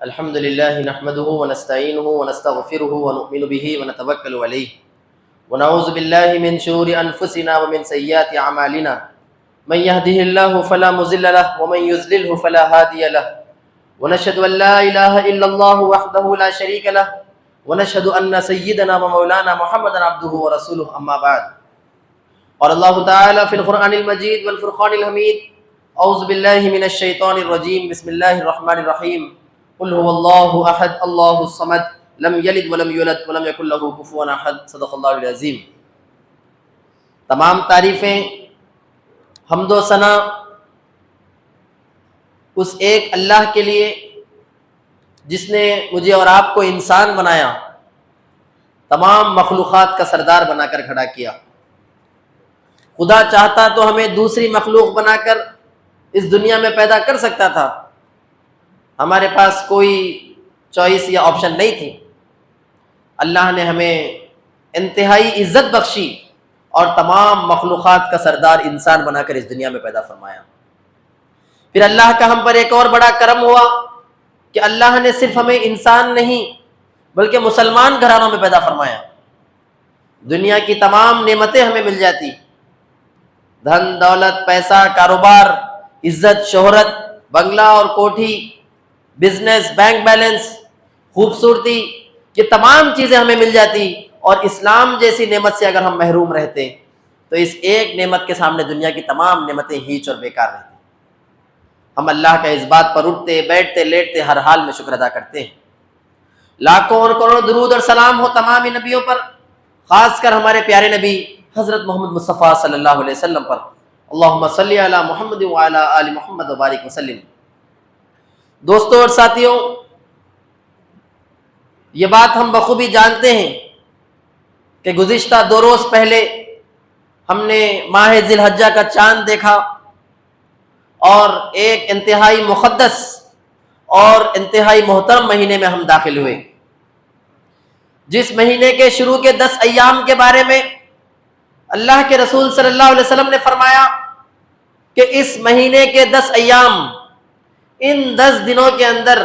الحمد لله نحمده ونستعينه ونستغفره ونؤمن به ونتوكل عليه ونعوذ بالله من شرور أنفسنا ومن سيئات أعمالنا من يهده الله فلا مضل له ومن يضلله فلا هادي له ونشهد أن لا إله إلا الله وحده لا شريك له ونشهد أن سيدنا ومولانا محمدا عبده ورسوله أما بعد قال الله تعالى في القرآن المجيد والفرقان الحميد أعوذ بالله من الشيطان الرجيم بسم الله الرحمن الرحيم قل هو الله احد الله الصمد لم يلد ولم يولد ولم يكن له كفوا احد صدق اللہ العظیم۔ تمام تعریفیں، حمد و ثنا اس ایک اللہ کے لیے جس نے مجھے اور آپ کو انسان بنایا، تمام مخلوقات کا سردار بنا کر کھڑا کیا۔ خدا چاہتا تو ہمیں دوسری مخلوق بنا کر اس دنیا میں پیدا کر سکتا تھا، ہمارے پاس کوئی چوائس یا آپشن نہیں تھی۔ اللہ نے ہمیں انتہائی عزت بخشی اور تمام مخلوقات کا سردار انسان بنا کر اس دنیا میں پیدا فرمایا۔ پھر اللہ کا ہم پر ایک اور بڑا کرم ہوا کہ اللہ نے صرف ہمیں انسان نہیں بلکہ مسلمان گھرانوں میں پیدا فرمایا۔ دنیا کی تمام نعمتیں ہمیں مل جاتی، دھن دولت، پیسہ، کاروبار، عزت، شہرت، بنگلہ اور کوٹھی، بزنس، بینک بیلنس، خوبصورتی، یہ تمام چیزیں ہمیں مل جاتی، اور اسلام جیسی نعمت سے اگر ہم محروم رہتے تو اس ایک نعمت کے سامنے دنیا کی تمام نعمتیں ہیچ اور بیکار رہتی۔ ہم اللہ کا اس بات پر اٹھتے بیٹھتے لیٹتے ہر حال میں شکر ادا کرتے ہیں۔ لاکھوں اور کروڑوں درود اور سلام ہو تمام نبیوں پر، خاص کر ہمارے پیارے نبی حضرت محمد مصطفیٰ صلی اللہ علیہ وسلم پر۔ اللہم صلی علی محمد وعلی آل محمد وبارک وسلم۔ دوستوں اور ساتھیوں، یہ بات ہم بخوبی جانتے ہیں کہ گزشتہ 2 روز پہلے ہم نے ماہ ذی الحجہ کا چاند دیکھا، اور ایک انتہائی مقدس اور انتہائی محترم مہینے میں ہم داخل ہوئے، جس مہینے کے شروع کے 10 ایام کے بارے میں اللہ کے رسول صلی اللہ علیہ وسلم نے فرمایا کہ اس مہینے کے 10 ایام، ان 10 دنوں کے اندر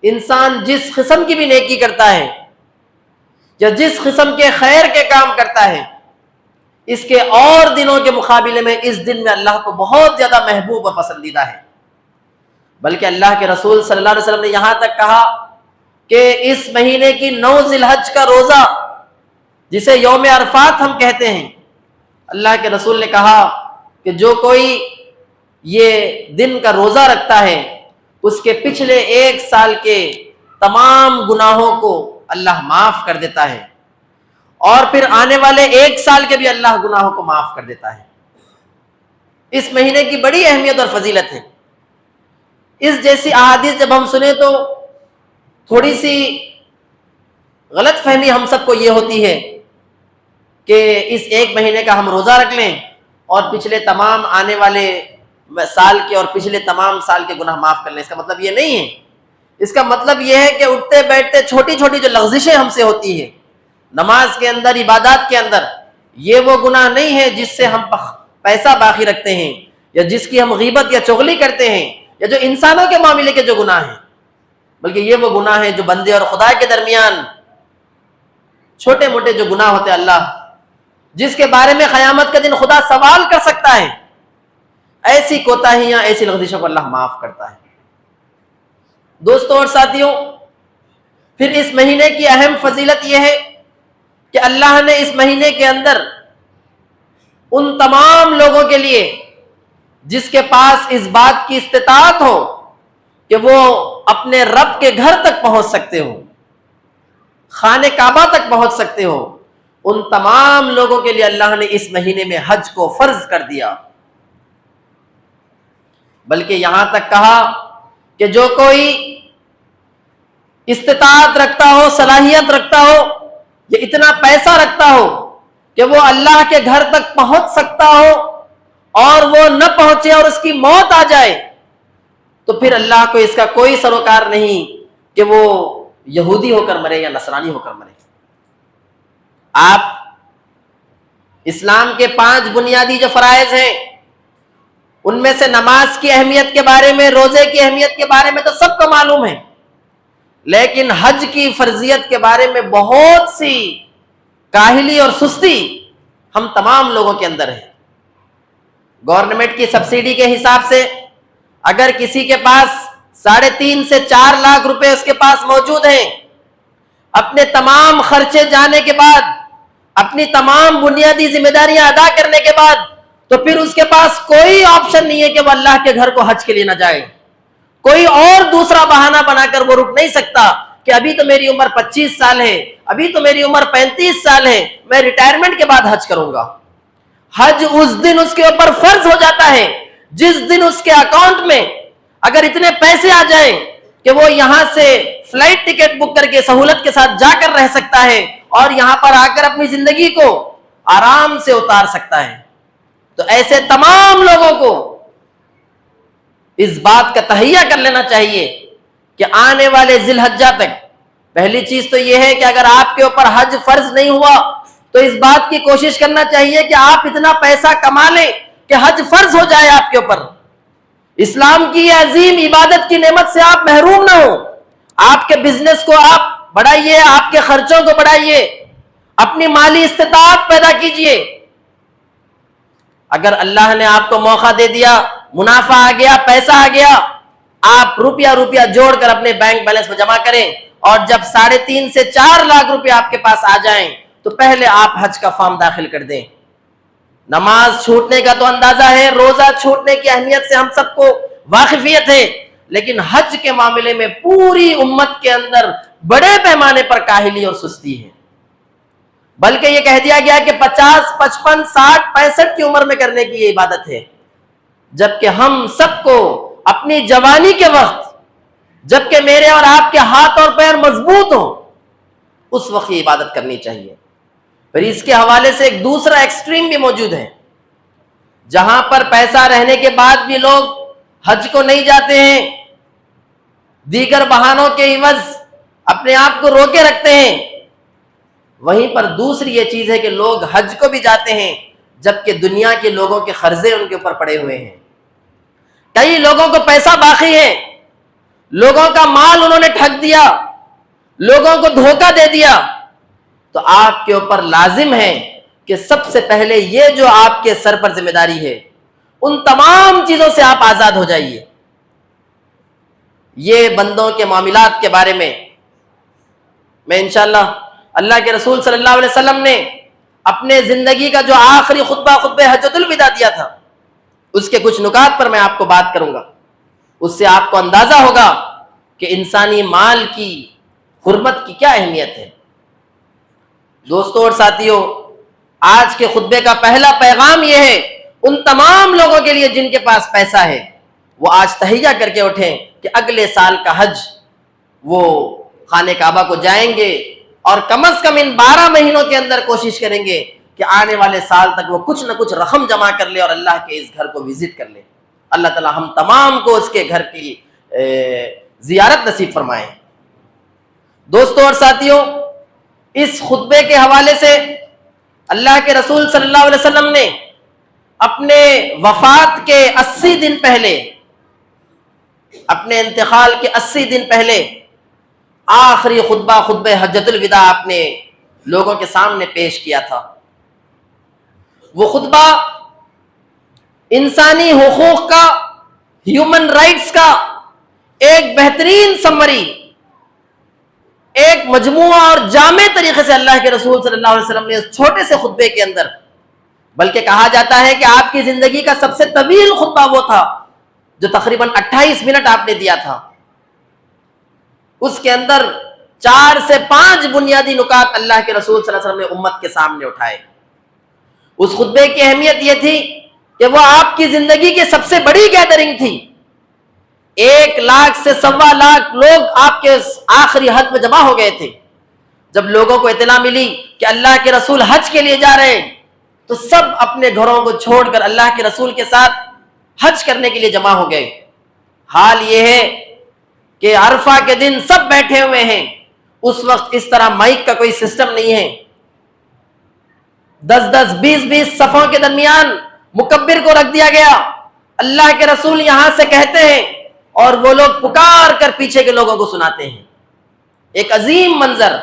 انسان جس قسم کی بھی نیکی کرتا ہے یا جس قسم کے خیر کے کام کرتا ہے، اس کے اور دنوں کے مقابلے میں اس دن میں اللہ کو بہت زیادہ محبوب و پسندیدہ ہے۔ بلکہ اللہ کے رسول صلی اللہ علیہ وسلم نے یہاں تک کہا کہ اس مہینے کی 9 ذی الحج کا روزہ، جسے یوم عرفات ہم کہتے ہیں، اللہ کے رسول نے کہا کہ جو کوئی یہ دن کا روزہ رکھتا ہے، اس کے پچھلے 1 سال کے تمام گناہوں کو اللہ معاف کر دیتا ہے، اور پھر آنے والے 1 سال کے بھی اللہ گناہوں کو معاف کر دیتا ہے۔ اس مہینے کی بڑی اہمیت اور فضیلت ہے۔ اس جیسی احادیث جب ہم سنیں تو تھوڑی سی غلط فہمی ہم سب کو یہ ہوتی ہے کہ اس 1 مہینے کا ہم روزہ رکھ لیں اور پچھلے تمام آنے والے سال کے اور پچھلے تمام سال کے گناہ معاف کر لیں۔ اس کا مطلب یہ نہیں ہے۔ اس کا مطلب یہ ہے کہ اٹھتے بیٹھتے چھوٹی چھوٹی جو لغزشیں ہم سے ہوتی ہیں نماز کے اندر، عبادات کے اندر، یہ وہ گناہ نہیں ہے جس سے ہم پیسہ باقی رکھتے ہیں، یا جس کی ہم غیبت یا چغلی کرتے ہیں، یا جو انسانوں کے معاملے کے جو گناہ ہیں، بلکہ یہ وہ گناہ ہیں جو بندے اور خدا کے درمیان چھوٹے موٹے جو گناہ ہوتے ہیں، اللہ جس کے بارے میں قیامت کے دن خدا سوال کر سکتا ہے، ایسی کوتاہیاں، ایسی لغزشوں کو اللہ معاف کرتا ہے۔ دوستوں اور ساتھیوں، پھر اس مہینے کی اہم فضیلت یہ ہے کہ اللہ نے اس مہینے کے اندر ان تمام لوگوں کے لیے جس کے پاس اس بات کی استطاعت ہو کہ وہ اپنے رب کے گھر تک پہنچ سکتے ہو، خانہ کعبہ تک پہنچ سکتے ہو، ان تمام لوگوں کے لیے اللہ نے اس مہینے میں حج کو فرض کر دیا۔ بلکہ یہاں تک کہا کہ جو کوئی استطاعت رکھتا ہو، صلاحیت رکھتا ہو، یا اتنا پیسہ رکھتا ہو کہ وہ اللہ کے گھر تک پہنچ سکتا ہو، اور وہ نہ پہنچے اور اس کی موت آ جائے، تو پھر اللہ کو اس کا کوئی سروکار نہیں کہ وہ یہودی ہو کر مرے یا نصرانی ہو کر مرے۔ آپ اسلام کے 5 بنیادی جو فرائض ہیں، ان میں سے نماز کی اہمیت کے بارے میں، روزے کی اہمیت کے بارے میں تو سب کو معلوم ہے، لیکن حج کی فرضیت کے بارے میں بہت سی کاہلی اور سستی ہم تمام لوگوں کے اندر ہے۔ گورنمنٹ کی سبسڈی کے حساب سے اگر کسی کے پاس 3.5 سے 4 لاکھ روپے اس کے پاس موجود ہیں، اپنے تمام خرچے جانے کے بعد، اپنی تمام بنیادی ذمہ داریاں ادا کرنے کے بعد، تو پھر اس کے پاس کوئی آپشن نہیں ہے کہ وہ اللہ کے گھر کو حج کے لیے نہ جائے۔ کوئی اور دوسرا بہانہ بنا کر وہ رک نہیں سکتا کہ ابھی تو میری عمر 25 سال ہے، ابھی تو میری عمر 35 سال ہے، میں ریٹائرمنٹ کے بعد حج کروں گا۔ حج اس دن اس کے اوپر فرض ہو جاتا ہے جس دن اس کے اکاؤنٹ میں اگر اتنے پیسے آ جائیں کہ وہ یہاں سے فلائٹ ٹکٹ بک کر کے سہولت کے ساتھ جا کر رہ سکتا ہے اور یہاں پر آ کر اپنی زندگی کو آرام سے اتار سکتا ہے۔ تو ایسے تمام لوگوں کو اس بات کا تہیہ کر لینا چاہیے کہ آنے والے ذی الحجہ تک پہلی چیز تو یہ ہے کہ اگر آپ کے اوپر حج فرض نہیں ہوا تو اس بات کی کوشش کرنا چاہیے کہ آپ اتنا پیسہ کما لیں کہ حج فرض ہو جائے آپ کے اوپر۔ اسلام کی یہ عظیم عبادت کی نعمت سے آپ محروم نہ ہو۔ آپ کے بزنس کو آپ بڑھائیے، آپ کے خرچوں کو بڑھائیے، اپنی مالی استطاعت پیدا کیجئے۔ اگر اللہ نے آپ کو موقع دے دیا، منافع آ گیا، پیسہ آ گیا، آپ روپیہ جوڑ کر اپنے بینک بیلنس میں جمع کریں، اور جب 3.5 سے 4 لاکھ روپے آپ کے پاس آ جائیں تو پہلے آپ حج کا فارم داخل کر دیں۔ نماز چھوٹنے کا تو اندازہ ہے، روزہ چھوٹنے کی اہمیت سے ہم سب کو واقفیت ہے، لیکن حج کے معاملے میں پوری امت کے اندر بڑے پیمانے پر کاہلی اور سستی ہے۔ بلکہ یہ کہہ دیا گیا کہ 50، 55، 60، 65 کی عمر میں کرنے کی یہ عبادت ہے، جبکہ ہم سب کو اپنی جوانی کے وقت، جبکہ میرے اور آپ کے ہاتھ اور پیر مضبوط ہوں، اس وقت یہ عبادت کرنی چاہیے۔ پھر اس کے حوالے سے ایک دوسرا ایکسٹریم بھی موجود ہے، جہاں پر پیسہ رہنے کے بعد بھی لوگ حج کو نہیں جاتے ہیں، دیگر بہانوں کے عوض اپنے آپ کو روکے رکھتے ہیں۔ وہیں پر دوسری یہ چیز ہے کہ لوگ حج کو بھی جاتے ہیں جبکہ دنیا کے لوگوں کے قرضے ان کے اوپر پڑے ہوئے ہیں۔ کئی لوگوں کو پیسہ باقی ہے، لوگوں کا مال انہوں نے ٹھگ دیا، لوگوں کو دھوکہ دے دیا، تو آپ کے اوپر لازم ہے کہ سب سے پہلے یہ جو آپ کے سر پر ذمہ داری ہے، ان تمام چیزوں سے آپ آزاد ہو جائیے۔ یہ بندوں کے معاملات کے بارے میں انشاءاللہ اللہ کے رسول صلی اللہ علیہ وسلم نے اپنے زندگی کا جو آخری خطبہ حجۃ الوداع دیا تھا، اس کے کچھ نکات پر میں آپ کو بات کروں گا۔ اس سے آپ کو اندازہ ہوگا کہ انسانی مال کی حرمت کی کیا اہمیت ہے۔ دوستوں اور ساتھیوں، آج کے خطبے کا پہلا پیغام یہ ہے، ان تمام لوگوں کے لیے جن کے پاس پیسہ ہے، وہ آج تہیہ کر کے اٹھیں کہ اگلے سال کا حج وہ خانہ کعبہ کو جائیں گے، اور کم از کم ان 12 مہینوں کے اندر کوشش کریں گے کہ آنے والے سال تک وہ کچھ نہ کچھ رقم جمع کر لے اور اللہ کے اس گھر کو وزٹ کر لے۔ اللہ تعالی ہم تمام کو اس کے گھر کی زیارت نصیب فرمائے۔ دوستوں اور ساتھیوں، اس خطبے کے حوالے سے اللہ کے رسول صلی اللہ علیہ وسلم نے اپنے وفات کے 80 دن پہلے، اپنے انتقال کے 80 دن پہلے آخری خطبہ حجۃ الوداع آپ نے لوگوں کے سامنے پیش کیا تھا۔ وہ خطبہ انسانی حقوق کا، ہیومن رائٹس کا ایک بہترین سمری، ایک مجموعہ اور جامع طریقے سے اللہ کے رسول صلی اللہ علیہ وسلم نے اس چھوٹے سے خطبے کے اندر، بلکہ کہا جاتا ہے کہ آپ کی زندگی کا سب سے طویل خطبہ وہ تھا جو تقریباً 28 منٹ آپ نے دیا تھا۔ اس کے اندر 4 سے 5 بنیادی نکات اللہ کے رسول صلی اللہ علیہ وسلم نے امت کے سامنے اٹھائے۔ اس خطبے کی اہمیت یہ تھی کہ وہ آپ کی زندگی کی سب سے بڑی گیدرنگ تھی۔ 1 لاکھ سے 1.25 لاکھ لوگ آپ کے آخری حج میں جمع ہو گئے تھے۔ جب لوگوں کو اطلاع ملی کہ اللہ کے رسول حج کے لیے جا رہے ہیں تو سب اپنے گھروں کو چھوڑ کر اللہ کے رسول کے ساتھ حج کرنے کے لیے جمع ہو گئے۔ حال یہ ہے کہ عرفہ کے دن سب بیٹھے ہوئے ہیں، اس وقت اس طرح مائک کا کوئی سسٹم نہیں ہے، 10-10، 20-20 صفوں کے درمیان مکبر کو رکھ دیا گیا، اللہ کے رسول یہاں سے کہتے ہیں اور وہ لوگ پکار کر پیچھے کے لوگوں کو سناتے ہیں۔ ایک عظیم منظر.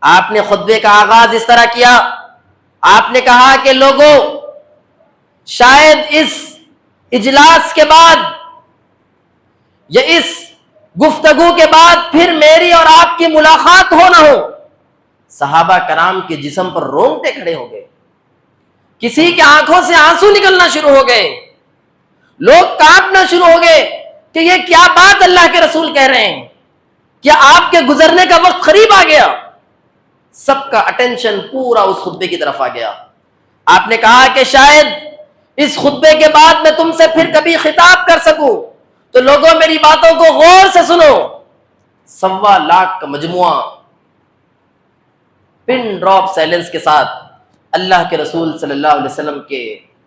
آپ نے خطبے کا آغاز اس طرح کیا. آپ نے کہا کہ لوگوں، شاید اس اجلاس کے بعد یا اس گفتگو کے بعد پھر میری اور آپ کی ملاقات ہو نہ ہو. صحابہ کرام کے جسم پر رونگٹے کھڑے ہو گئے. کسی کی آنکھوں سے آنسو نکلنا شروع ہو گئے. لوگ کانپنا شروع ہو گئے کہ یہ کیا بات اللہ کے رسول کہہ رہے ہیں. کیا آپ کے گزرنے کا وقت قریب آ گیا؟ سب کا اٹینشن پورا اس خطبے کی طرف آ گیا. آپ نے کہا کہ شاید اس خطبے کے بعد میں تم سے پھر کبھی خطاب کر سکوں، تو لوگوں میری باتوں کو غور سے سنو. 1.25 لاکھ کا مجموعہ پن ڈراپ سائلنس کے ساتھ اللہ کے رسول صلی اللہ علیہ وسلم کے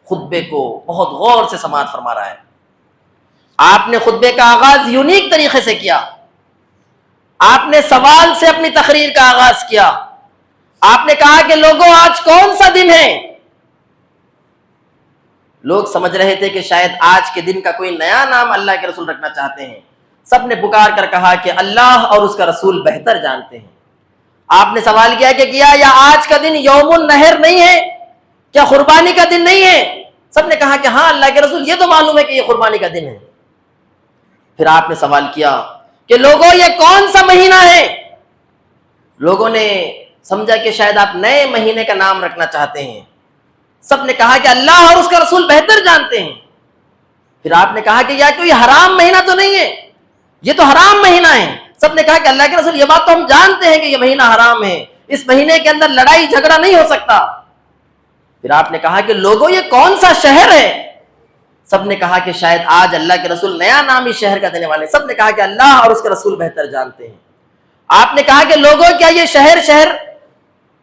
خطبے کو بہت غور سے سماعت فرما رہا ہے. آپ نے خطبے کا آغاز یونیک طریقے سے کیا. آپ نے سوال سے اپنی تقریر کا آغاز کیا. آپ نے کہا کہ لوگوں، آج کون سا دن ہے؟ لوگ سمجھ رہے تھے کہ شاید آج کے دن کا کوئی نیا نام اللہ کے رسول رکھنا چاہتے ہیں. سب نے پکار کر کہا کہ اللہ اور اس کا رسول بہتر جانتے ہیں. آپ نے سوال کیا کہ یا آج کا دن یوم النحر نہیں ہے؟ کیا قربانی کا دن نہیں ہے؟ سب نے کہا کہ ہاں اللہ کے رسول، یہ تو معلوم ہے کہ یہ قربانی کا دن ہے. پھر آپ نے سوال کیا کہ لوگوں، یہ کون سا مہینہ ہے؟ لوگوں نے سمجھا کہ شاید آپ نئے مہینے کا نام رکھنا چاہتے ہیں. سب نے کہا کہ اللہ اور اس کا رسول بہتر جانتے ہیں. پھر آپ نے کہا کہ یا کوئی حرام مہینہ تو نہیں ہے؟ یہ تو حرام مہینہ ہے. سب نے کہا کہ اللہ کے رسول، یہ بات تو ہم جانتے ہیں کہ یہ مہینہ حرام ہے، اس مہینے کے اندر لڑائی جھگڑا نہیں ہو سکتا. پھر آپ نے کہا کہ لوگوں، یہ کون سا شہر ہے؟ سب نے کہا کہ شاید آج اللہ کے رسول نیا نام اس شہر کا دینے والے ہیں. سب نے کہا کہ اللہ اور اس کے رسول بہتر جانتے ہیں. آپ نے کہا کہ لوگوں، کیا یہ شہر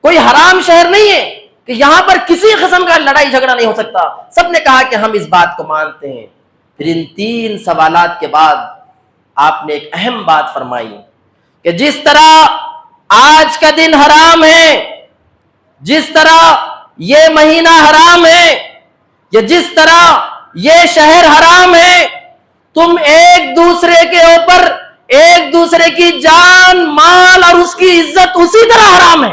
کوئی حرام شہر نہیں ہے کہ یہاں پر کسی قسم کا لڑائی جھگڑا نہیں ہو سکتا؟ سب نے کہا کہ ہم اس بات کو مانتے ہیں. پھر ان 3 سوالات کے بعد آپ نے ایک اہم بات فرمائی کہ جس طرح آج کا دن حرام ہے، جس طرح یہ مہینہ حرام ہے، یا جس طرح یہ شہر حرام ہے، تم ایک دوسرے کے اوپر ایک دوسرے کی جان، مال اور اس کی عزت اسی طرح حرام ہے.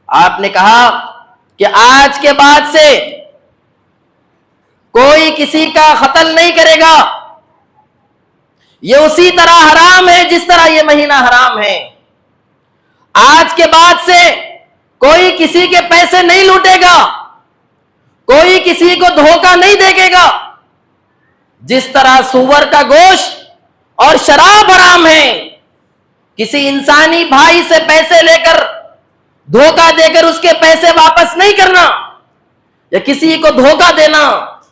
آپ نے کہا کہ آج کے بعد سے کوئی کسی کا قتل نہیں کرے گا. یہ اسی طرح حرام ہے جس طرح یہ مہینہ حرام ہے. آج کے بعد سے کوئی کسی کے پیسے نہیں لوٹے گا، کوئی کسی کو دھوکہ نہیں دے گا. جس طرح سور کا گوشت اور شراب حرام ہے، کسی انسانی بھائی سے پیسے لے کر دھوکہ دے کر اس کے پیسے واپس نہیں کرنا، یا کسی کو دھوکہ دینا،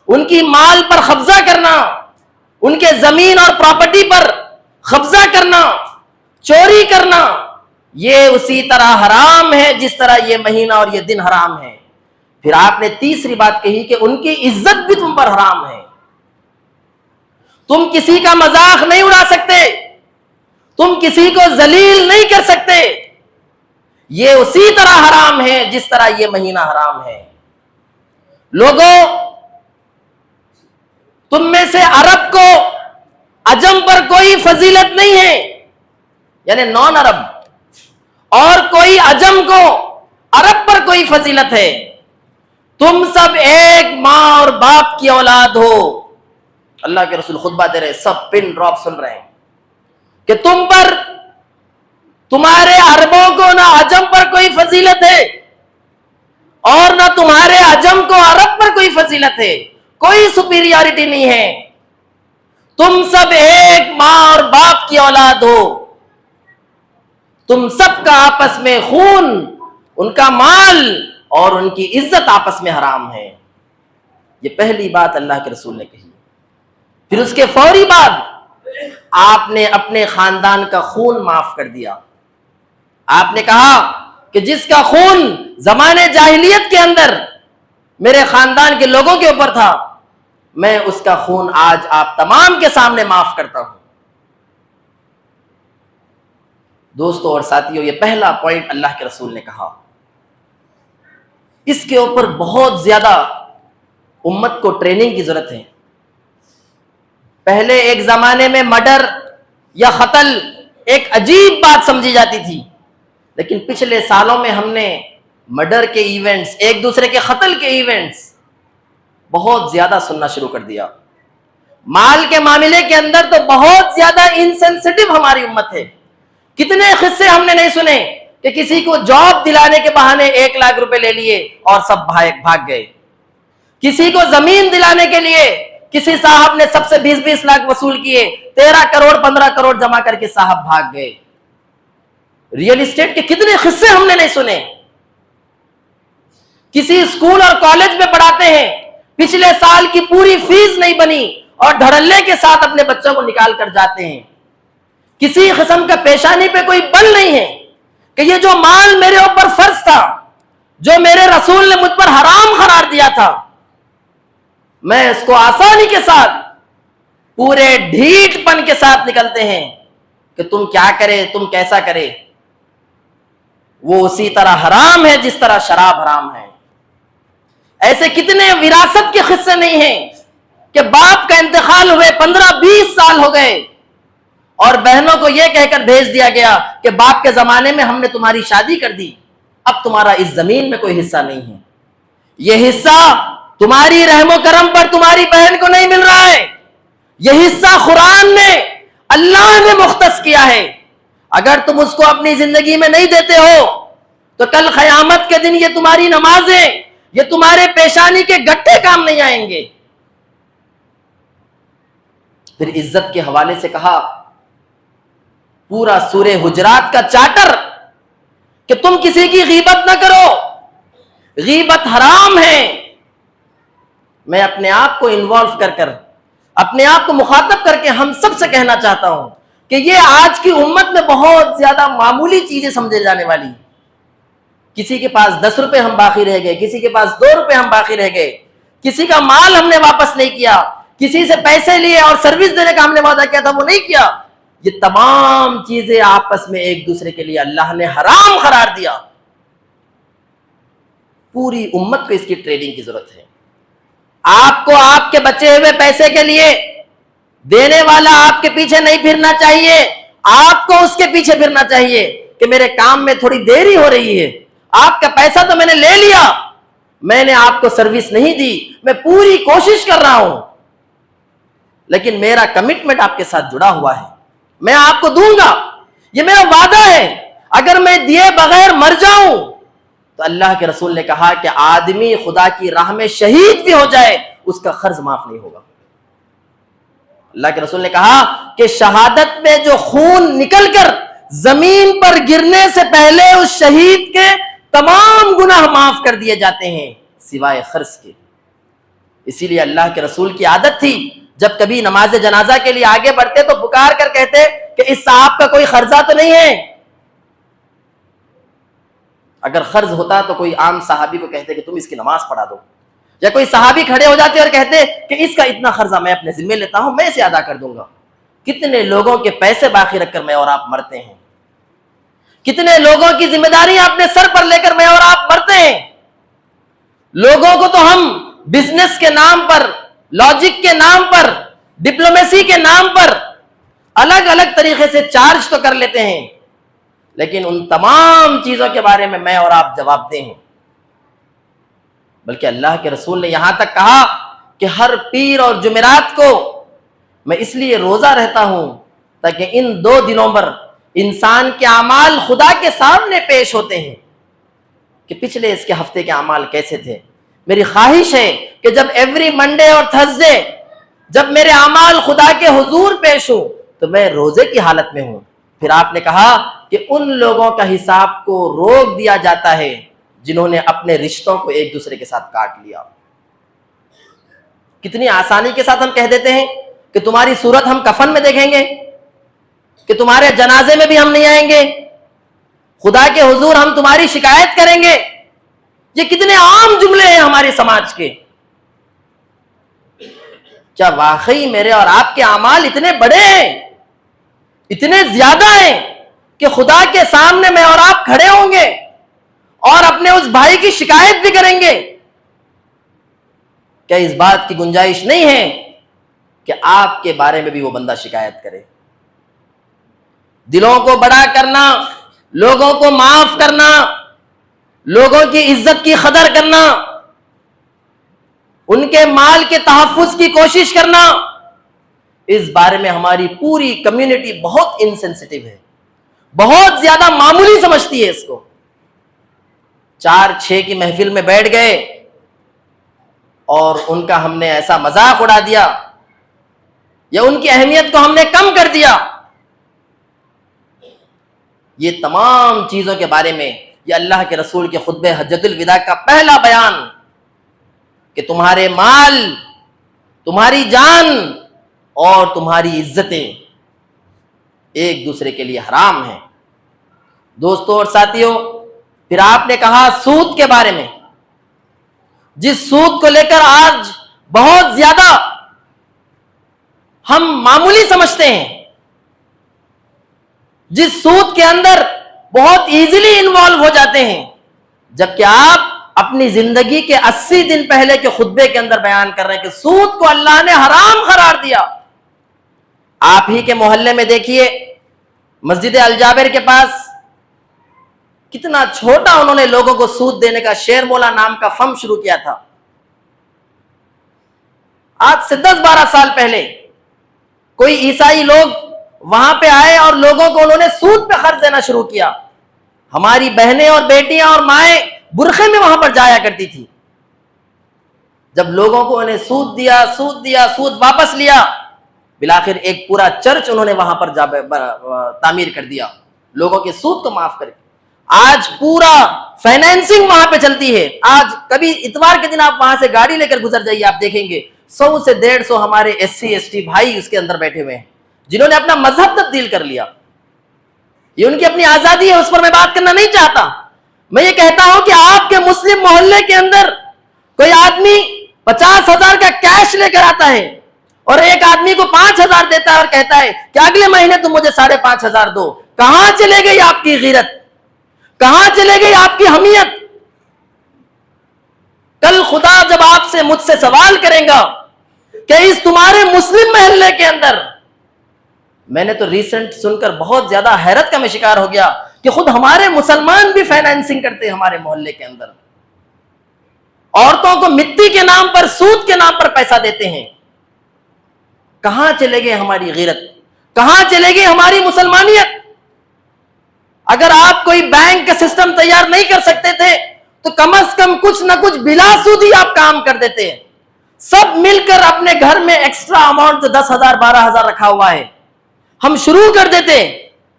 ان کی مال پر قبضہ کرنا، ان کے زمین اور پراپرٹی پر قبضہ کرنا، چوری کرنا، یہ اسی طرح حرام ہے جس طرح یہ مہینہ اور یہ دن حرام ہے. پھر آپ نے تیسری بات کہی کہ ان کی عزت بھی تم پر حرام ہے. تم کسی کا مذاق نہیں اڑا سکتے، تم کسی کو ذلیل نہیں کر سکتے. یہ اسی طرح حرام ہے جس طرح یہ مہینہ حرام ہے. لوگوں، تم میں سے عرب کو عجم پر کوئی فضیلت نہیں ہے، یعنی نان عرب، اور کوئی عجم کو عرب پر کوئی فضیلت ہے. تم سب ایک ماں اور باپ کی اولاد ہو. اللہ کے رسول خطبہ دے رہے، سب پن ڈراپ سن رہے ہیں کہ تم پر، تمہارے عربوں کو نہ عجم پر کوئی فضیلت ہے، اور نہ تمہارے عجم کو عرب پر کوئی فضیلت ہے. کوئی سپیریارٹی نہیں ہے. تم سب ایک ماں اور باپ کی اولاد ہو. تم سب کا آپس میں خون، ان کا مال اور ان کی عزت آپس میں حرام ہے. یہ پہلی بات اللہ کے رسول نے کہی. پھر اس کے فوری بعد آپ نے اپنے خاندان کا خون معاف کر دیا. آپ نے کہا کہ جس کا خون زمانے جاہلیت کے اندر میرے خاندان کے لوگوں کے اوپر تھا، میں اس کا خون آج آپ تمام کے سامنے معاف کرتا ہوں. دوستو اور ساتھیوں، یہ پہلا پوائنٹ اللہ کے رسول نے کہا. اس کے اوپر بہت زیادہ امت کو ٹریننگ کی ضرورت ہے. پہلے ایک زمانے میں مرڈر یا قتل ایک عجیب بات سمجھی جاتی تھی، لیکن پچھلے سالوں میں ہم نے مرڈر کے ایونٹس، ایک دوسرے کے قتل کے ایونٹس بہت زیادہ سننا شروع کر دیا۔ مال کے معاملے کے اندر تو بہت زیادہ انسینسٹیو ہماری امت ہے۔ کتنے قصے ہم نے نہیں سنے کہ کسی کو جاب دلانے کے بہانے 1 لاکھ روپے لے لیے اور سب بھاگ گئے، کسی کو زمین دلانے کے لیے کسی صاحب نے سب سے 20-20 لاکھ وصول کیے، 13 کروڑ 15 کروڑ جمع کر کے صاحب بھاگ گئے۔ ریئل اسٹیٹ کے کتنے قصے ہم نے نہیں سنے۔ کسی اسکول اور کالج میں پڑھاتے ہیں، پچھلے سال کی پوری فیس نہیں بنی اور دھڑلے کے ساتھ اپنے بچوں کو نکال کر جاتے ہیں۔ کسی قسم کا پیشانی پہ کوئی بل نہیں ہے کہ یہ جو مال میرے اوپر فرض تھا، جو میرے رسول نے مجھ پر حرام قرار دیا تھا، میں اس کو آسانی کے ساتھ پورے ڈھیٹ پن کے ساتھ نکلتے ہیں کہ تم کیا کرے، تم کیسا کرے۔ وہ اسی طرح حرام ہے جس طرح شراب حرام ہے۔ ایسے کتنے وراثت کے قصے نہیں ہیں کہ باپ کا انتقال ہوئے 15-20 سال ہو گئے اور بہنوں کو یہ کہہ کر بھیج دیا گیا کہ باپ کے زمانے میں ہم نے تمہاری شادی کر دی، اب تمہارا اس زمین میں کوئی حصہ نہیں ہے، یہ حصہ تمہاری رحم و کرم پر تمہاری بہن کو نہیں مل رہا ہے، یہ حصہ قرآن نے، اللہ نے مختص کیا ہے۔ اگر تم اس کو اپنی زندگی میں نہیں دیتے ہو تو کل قیامت کے دن یہ تمہاری نمازیں، یہ تمہارے پیشانی کے گٹھے کام نہیں آئیں گے۔ پھر عزت کے حوالے سے کہا، پورا سورہ حجرات کا چارٹر کہ تم کسی کی غیبت نہ کرو، غیبت حرام ہے۔ میں اپنے آپ کو انوالو کر اپنے آپ کو مخاطب کر کے ہم سب سے کہنا چاہتا ہوں کہ یہ آج کی امت میں بہت زیادہ معمولی چیزیں سمجھے جانے والی۔ کسی کے پاس 10 روپے ہم باقی رہ گئے، کسی کے پاس 2 روپے ہم باقی رہ گئے، کسی کا مال ہم نے واپس نہیں کیا، کسی سے پیسے لیے اور سروس دینے کا ہم نے وعدہ کیا تھا وہ نہیں کیا، یہ تمام چیزیں آپس میں ایک دوسرے کے لیے اللہ نے حرام قرار دیا۔ پوری امت کو اس کی ٹریننگ کی ضرورت ہے۔ آپ کو آپ کے بچے ہوئے پیسے کے لیے دینے والا آپ کے پیچھے نہیں پھرنا چاہیے، آپ کو اس کے پیچھے پھرنا چاہیے کہ میرے کام میں تھوڑی دیری ہو رہی ہے، آپ کا پیسہ تو میں نے لے لیا، میں نے آپ کو سروس نہیں دی، میں پوری کوشش کر رہا ہوں، لیکن میرا کمٹمنٹ آپ کے ساتھ جڑا ہوا ہے، میں آپ کو دوں گا، یہ میرا وعدہ ہے۔ اگر میں دیے بغیر مر جاؤں تو اللہ کے رسول نے کہا کہ آدمی خدا کی راہ میں شہید بھی ہو جائے اس کا قرض معاف نہیں ہوگا۔ اللہ کے رسول نے کہا کہ شہادت میں جو خون نکل کر زمین پر گرنے سے پہلے اس شہید کے تمام گناہ معاف کر دیے جاتے ہیں سوائے قرض کے۔ اسی لیے اللہ کے رسول کی عادت تھی جب کبھی نماز جنازہ کے لیے آگے بڑھتے تو پکار کر کہتے کہ اس صاحب کا کوئی قرضہ تو نہیں ہے۔ اگر قرض ہوتا تو کوئی عام صحابی کو کہتے کہ تم اس کی نماز پڑھا دو، یا کوئی صحابی کھڑے ہو جاتے اور کہتے کہ اس کا اتنا قرضہ میں اپنے ذمے لیتا ہوں، میں اسے ادا کر دوں گا۔ کتنے لوگوں کے پیسے باقی رکھ کر میں اور آپ مرتے ہیں، کتنے لوگوں کی ذمہ داریاں اپنے سر پر لے کر میں اور آپ مرتے ہیں۔ لوگوں کو تو ہم بزنس کے نام پر، لاجک کے نام پر، ڈپلومیسی کے نام پر الگ الگ طریقے سے چارج تو کر لیتے ہیں، لیکن ان تمام چیزوں کے بارے میں میں اور آپ جواب دیں ہیں۔ بلکہ اللہ کے رسول نے یہاں تک کہا کہ ہر پیر اور جمعرات کو میں اس لیے روزہ رہتا ہوں تاکہ ان 2 دنوں پر انسان کے اعمال خدا کے سامنے پیش ہوتے ہیں کہ پچھلے اس کے ہفتے کے اعمال کیسے تھے۔ میری خواہش ہے کہ جب ایوری منڈے اور تھرسڈے جب میرے اعمال خدا کے حضور پیش ہوں تو میں روزے کی حالت میں ہوں۔ پھر آپ نے کہا کہ ان لوگوں کا حساب کو روک دیا جاتا ہے جنہوں نے اپنے رشتوں کو ایک دوسرے کے ساتھ کاٹ لیا۔ کتنی آسانی کے ساتھ ہم کہہ دیتے ہیں کہ تمہاری صورت ہم کفن میں دیکھیں گے، کہ تمہارے جنازے میں بھی ہم نہیں آئیں گے، خدا کے حضور ہم تمہاری شکایت کریں گے۔ یہ کتنے عام جملے ہیں ہمارے سماج کے۔ کیا واقعی میرے اور آپ کے اعمال اتنے بڑے ہیں، اتنے زیادہ ہیں کہ خدا کے سامنے میں اور آپ کھڑے ہوں گے اور اپنے اس بھائی کی شکایت بھی کریں گے؟ کیا اس بات کی گنجائش نہیں ہے کہ آپ کے بارے میں بھی وہ بندہ شکایت کرے؟ دلوں کو بڑا کرنا، لوگوں کو معاف کرنا، لوگوں کی عزت کی قدر کرنا، ان کے مال کے تحفظ کی کوشش کرنا، اس بارے میں ہماری پوری کمیونٹی بہت انسینسٹیو ہے، بہت زیادہ معمولی سمجھتی ہے اس کو۔ 4-6 کی محفل میں بیٹھ گئے اور ان کا ہم نے ایسا مذاق اڑا دیا یا ان کی اہمیت کو ہم نے کم کر دیا۔ یہ تمام چیزوں کے بارے میں یہ اللہ کے رسول کے خطبہ حجۃ الوداع کا پہلا بیان کہ تمہارے مال، تمہاری جان اور تمہاری عزتیں ایک دوسرے کے لیے حرام ہیں۔ دوستوں اور ساتھیوں، پھر آپ نے کہا سود کے بارے میں، جس سود کو لے کر آج بہت زیادہ ہم معمولی سمجھتے ہیں، جس سود کے اندر بہت ایزیلی انوالو ہو جاتے ہیں، جبکہ آپ اپنی زندگی کے 80 دن پہلے کے خطبے کے اندر بیان کر رہے ہیں کہ سود کو اللہ نے حرام قرار دیا۔ آپ ہی کے محلے میں دیکھیے، مسجد الجابر کے پاس کتنا چھوٹا انہوں نے لوگوں کو سود دینے کا شیر مولا نام کا فم شروع کیا تھا۔ آج سے 10-12 سال پہلے کوئی عیسائی لوگ وہاں پہ آئے اور لوگوں کو انہوں نے سود پہ قرض دینا شروع کیا۔ ہماری بہنیں اور بیٹیاں اور مائیں برقعے میں وہاں پر جایا کرتی تھی۔ جب لوگوں کو انہیں سود واپس لیا، بلاخر ایک پورا چرچ انہوں نے وہاں پر تعمیر کر دیا لوگوں کے سود کو معاف کر کے۔ آج پورا فائنینسنگ وہاں پہ چلتی ہے۔ آج کبھی اتوار کے دن آپ وہاں سے گاڑی لے کر گزر جائیے، آپ دیکھیں گے 100 سے 150 ہمارے SC/ST بھائی اس کے اندر بیٹھے ہوئے ہیں، جنہوں نے اپنا مذہب تبدیل کر لیا۔ یہ ان کی اپنی آزادی ہے، اس پر میں بات کرنا نہیں چاہتا۔ میں یہ کہتا ہوں کہ آپ کے مسلم محلے کے اندر کوئی آدمی 50,000 کا کیش لے کر آتا ہے اور ایک آدمی کو 5,000 دیتا ہے اور کہتا ہے کہ اگلے مہینے تم مجھے 5,500 دو، کہاں چلے گئی آپ کی غیرت؟ کہاں چلے گئی آپ کی حمیت؟ کل خدا جب آپ سے مجھ سے سوال کرے گا کہ اس تمہارے مسلم محلے کے اندر، میں نے تو ریسنٹ سن کر بہت زیادہ حیرت کا میں شکار ہو گیا کہ خود ہمارے مسلمان بھی فائنینسنگ کرتے ہیں ہمارے محلے کے اندر، عورتوں کو مٹی کے نام پر، سود کے نام پر پیسہ دیتے ہیں۔ کہاں چلے گئے ہماری غیرت؟ کہاں چلے گئی ہماری مسلمانیت؟ اگر آپ کوئی بینک کا سسٹم تیار نہیں کر سکتے تھے تو کم از کم کچھ نہ کچھ بلا سودی آپ کام کر دیتے ہیں۔ سب مل کر اپنے گھر میں ایکسٹرا اماؤنٹ جو 10,000 12,000 رکھا ہوا ہے ہم شروع کر دیتے،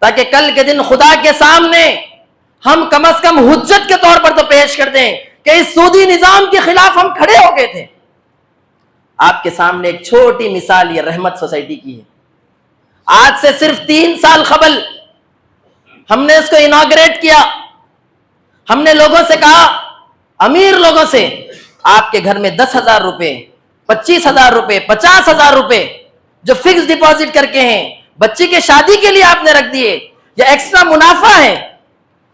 تاکہ کل کے دن خدا کے سامنے ہم کم از کم حجت کے طور پر تو پیش کر دیں کہ اس سودی نظام کے خلاف ہم کھڑے ہو گئے تھے۔ آپ کے سامنے ایک چھوٹی مثال یہ رحمت سوسائٹی کی ہے۔ آج سے صرف 3 سال قبل ہم نے اس کو اناگریٹ کیا۔ ہم نے لوگوں سے کہا، امیر لوگوں سے، آپ کے گھر میں 10,000 روپے، 25,000 روپے، 50,000 روپے جو فکس ڈپازٹ کر کے ہیں، بچی کے شادی کے لیے آپ نے رکھ دیے یا ایکسٹرا منافع ہے،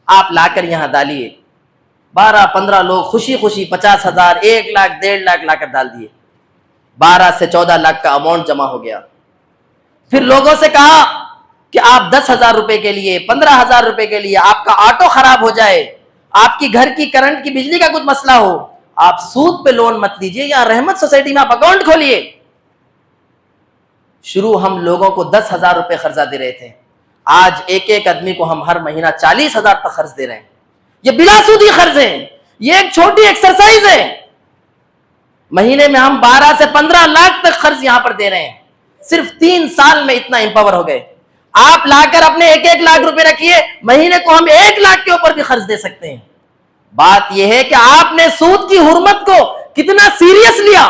آپ لا کر یہاں ڈالیے۔ 12-15 لوگ خوشی خوشی 50,000، 1 لاکھ، 1.5 لاکھ لا کر ڈال دیے۔ 12 سے 14 لاکھ کا اماؤنٹ جمع ہو گیا۔ پھر لوگوں سے کہا کہ آپ 10,000 روپے کے لیے، 15,000 روپے کے لیے آپ کا آٹو خراب ہو جائے، آپ کی گھر کی کرنٹ کی بجلی کا کچھ مسئلہ ہو، آپ سود پہ لون مت لیجئے، یا رحمت سوسائٹی میں آپ اکاؤنٹ کھولیے۔ شروع ہم لوگوں کو 10,000 روپے قرضہ دے رہے تھے، آج ایک آدمی کو ہم ہر مہینہ 40,000 تک قرض دے رہے ہیں۔ یہ بلا سودی قرض ہے، یہ ایک چھوٹی ایکسرسائز ہے۔ مہینے میں ہم 12 سے 15 لاکھ تک قرض یہاں پر دے رہے ہیں۔ صرف 3 سال میں اتنا امپاور ہو گئے۔ آپ لا کر اپنے 1 لاکھ روپے رکھیے، مہینے کو ہم 1 لاکھ کے اوپر بھی قرض دے سکتے ہیں۔ بات یہ ہے کہ آپ نے سود کی حرمت کو کتنا سیریس لیا۔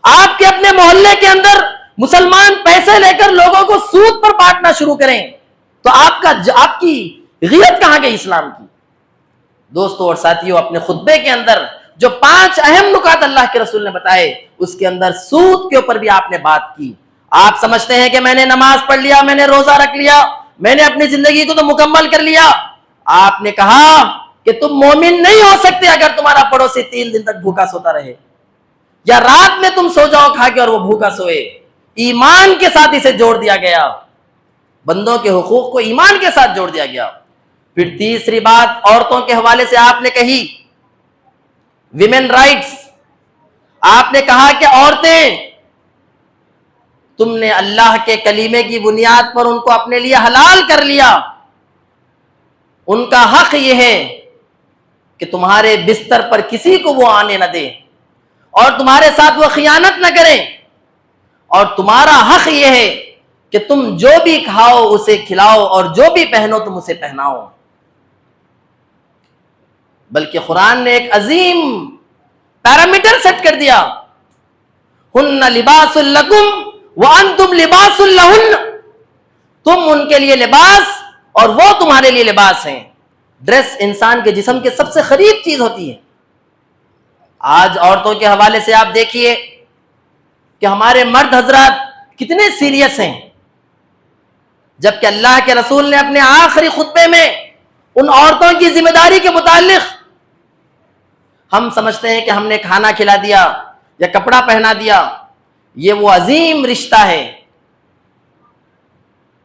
آپ کے اپنے محلے کے اندر مسلمان پیسے لے کر لوگوں کو سود پر بانٹنا شروع کریں تو آپ کی غیرت کہاں گئی اسلام کی؟ دوستو اور ساتھیوں، اپنے خطبے کے اندر جو 5 اہم نکات اللہ کے رسول نے بتائے، اس کے اندر سود کے اوپر بھی آپ نے بات کی۔ آپ سمجھتے ہیں کہ میں نے نماز پڑھ لیا، میں نے روزہ رکھ لیا، میں نے اپنی زندگی کو تو مکمل کر لیا۔ آپ نے کہا کہ تم مومن نہیں ہو سکتے اگر تمہارا پڑوسی 3 دن تک بھوکا سوتا رہے، یا رات میں تم سو جاؤ کھا کے اور وہ بھوکا سوئے۔ ایمان کے ساتھ اسے جوڑ دیا گیا۔ بندوں کے حقوق کو ایمان کے ساتھ جوڑ دیا گیا۔ پھر تیسری بات عورتوں کے حوالے سے آپ نے کہی، ویمن رائٹس، آپ نے کہا کہ عورتیں، تم نے اللہ کے کلیمے کی بنیاد پر ان کو اپنے لیے حلال کر لیا، ان کا حق یہ ہے کہ تمہارے بستر پر کسی کو وہ آنے نہ دے اور تمہارے ساتھ وہ خیانت نہ کریں، اور تمہارا حق یہ ہے کہ تم جو بھی کھاؤ اسے کھلاؤ اور جو بھی پہنو تم اسے پہناؤ۔ بلکہ قرآن نے ایک عظیم پیرامیٹر سیٹ کر دیا، ہن لباس لکم وانتم لباس لہن، تم ان کے لیے لباس اور وہ تمہارے لیے لباس ہیں۔ ڈریس انسان کے جسم کے سب سے قریب چیز ہوتی ہے۔ آج عورتوں کے حوالے سے آپ دیکھیے کہ ہمارے مرد حضرات کتنے سیریس ہیں، جبکہ اللہ کے رسول نے اپنے آخری خطبے میں ان عورتوں کی ذمہ داری کے متعلق، ہم سمجھتے ہیں کہ ہم نے کھانا کھلا دیا یا کپڑا پہنا دیا، یہ وہ عظیم رشتہ ہے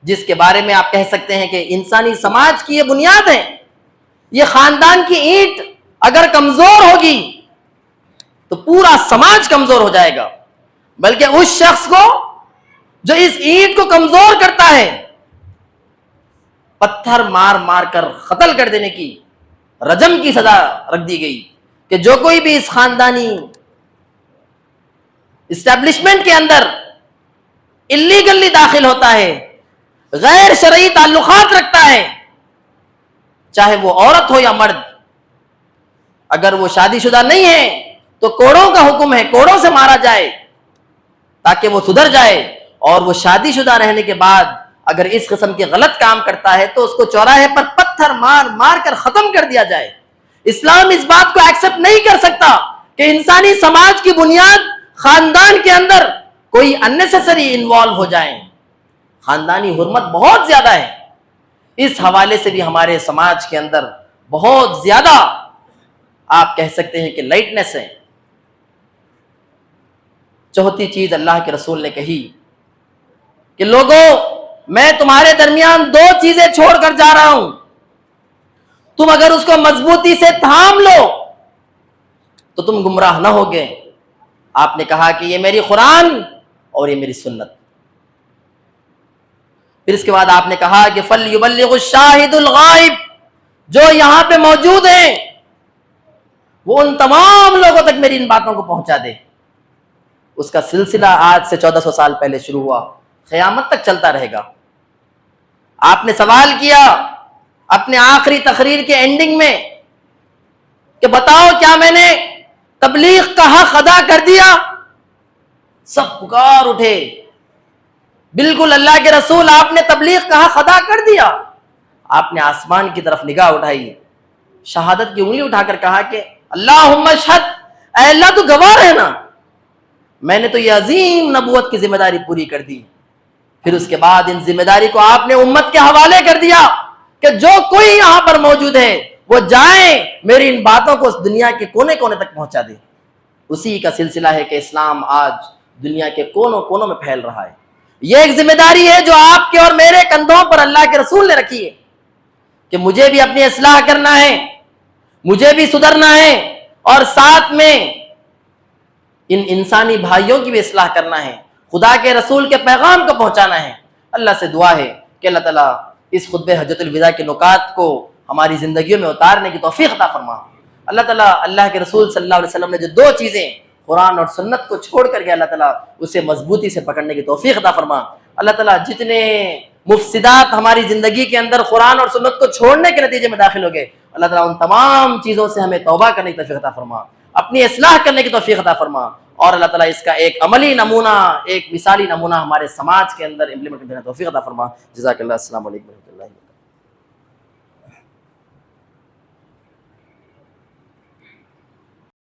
جس کے بارے میں آپ کہہ سکتے ہیں کہ انسانی سماج کی یہ بنیاد ہے۔ یہ خاندان کی اینٹ اگر کمزور ہوگی تو پورا سماج کمزور ہو جائے گا، بلکہ اس شخص کو جو اس اینٹ کو کمزور کرتا ہے پتھر مار مار کر قتل کر دینے کی، رجم کی سزا رکھ دی گئی کہ جو کوئی بھی اس خاندانی اسٹیبلشمنٹ کے اندر اللیگلی داخل ہوتا ہے، غیر شرعی تعلقات رکھتا ہے، چاہے وہ عورت ہو یا مرد، اگر وہ شادی شدہ نہیں ہے تو کوڑوں کا حکم ہے، کوڑوں سے مارا جائے تاکہ وہ سدھر جائے، اور وہ شادی شدہ رہنے کے بعد اگر اس قسم کے غلط کام کرتا ہے تو اس کو چوراہے پر پتھر مار مار کر ختم کر دیا جائے۔ اسلام اس بات کو ایکسپٹ نہیں کر سکتا کہ انسانی سماج کی بنیاد خاندان کے اندر کوئی اننیسیسری انوالو ہو جائیں۔ خاندانی حرمت بہت زیادہ ہے، اس حوالے سے بھی ہمارے سماج کے اندر بہت زیادہ آپ کہہ سکتے ہیں کہ لائٹنس ہے۔ چوتھی چیز اللہ کے رسول نے کہی کہ لوگوں، میں تمہارے درمیان دو چیزیں چھوڑ کر جا رہا ہوں، تم اگر اس کو مضبوطی سے تھام لو تو تم گمراہ نہ ہوگے۔ آپ نے کہا کہ یہ میری قرآن اور یہ میری سنت۔ پھر اس کے بعد آپ نے کہا کہ فَلْيُبَلِّغُ الشَّاهِدُ الْغَائِبُ، جو یہاں پہ موجود ہیں وہ ان تمام لوگوں تک میری ان باتوں کو پہنچا دے۔ اس کا سلسلہ آج سے 1400 سال پہلے شروع ہوا، قیامت تک چلتا رہے گا۔ آپ نے سوال کیا اپنے آخری تقریر کے اینڈنگ میں کہ بتاؤ کیا میں نے تبلیغ کا حق ادا کر دیا؟ سب پکار اٹھے، بالکل اللہ کے رسول آپ نے تبلیغ کا حق ادا کر دیا۔ آپ نے آسمان کی طرف نگاہ اٹھائی، شہادت کی انگلی اٹھا کر کہا کہ اللہم اشہد، اے اللہ تو گواہ ہے نا، میں نے تو یہ عظیم نبوت کی ذمہ داری پوری کر دی۔ پھر اس کے بعد ان ذمہ داری کو آپ نے امت کے حوالے کر دیا کہ جو کوئی یہاں پر موجود ہے وہ جائیں میری ان باتوں کو اس دنیا کے کونے کونے تک پہنچا دے۔ اسی کا سلسلہ ہے کہ اسلام آج دنیا کے کونوں کونوں میں پھیل رہا ہے۔ یہ ایک ذمہ داری ہے جو آپ کے اور میرے کندھوں پر اللہ کے رسول نے رکھی ہے کہ مجھے بھی اپنی اصلاح کرنا ہے، مجھے بھی سدھرنا ہے، اور ساتھ میں ان انسانی بھائیوں کی بھی اصلاح کرنا ہے، خدا کے رسول کے پیغام کو پہنچانا ہے۔ اللہ سے دعا ہے کہ اللہ تعالیٰ اس خطبہ حجۃ الوداع کے نکات کو ہماری زندگیوں میں اتارنے کی توفیق عطا فرما۔ اللہ تعالیٰ اللہ کے رسول صلی اللہ علیہ وسلم نے جو دو چیزیں قرآن اور سنت کو چھوڑ کر کے اللہ تعالیٰ اسے مضبوطی سے پکڑنے کی توفیق عطا فرما۔ اللہ تعالیٰ جتنے مفسدات ہماری زندگی کے اندر قرآن اور سنت کو چھوڑنے کے نتیجے میں داخل ہو گئے، اللہ تعالیٰ ان تمام چیزوں سے ہمیں توبہ کرنے کی توفیق عطا فرما، اپنی اصلاح کرنے کی توفیق عطا فرما، اور اللہ تعالیٰ اس کا ایک عملی نمونہ، ایک مثالی نمونہ ہمارے سماج کے اندر امپلیمنٹ کرنے کی توفیق عطا فرما۔ جزاک اللہ، السلام علیکم و رحمۃ اللہ۔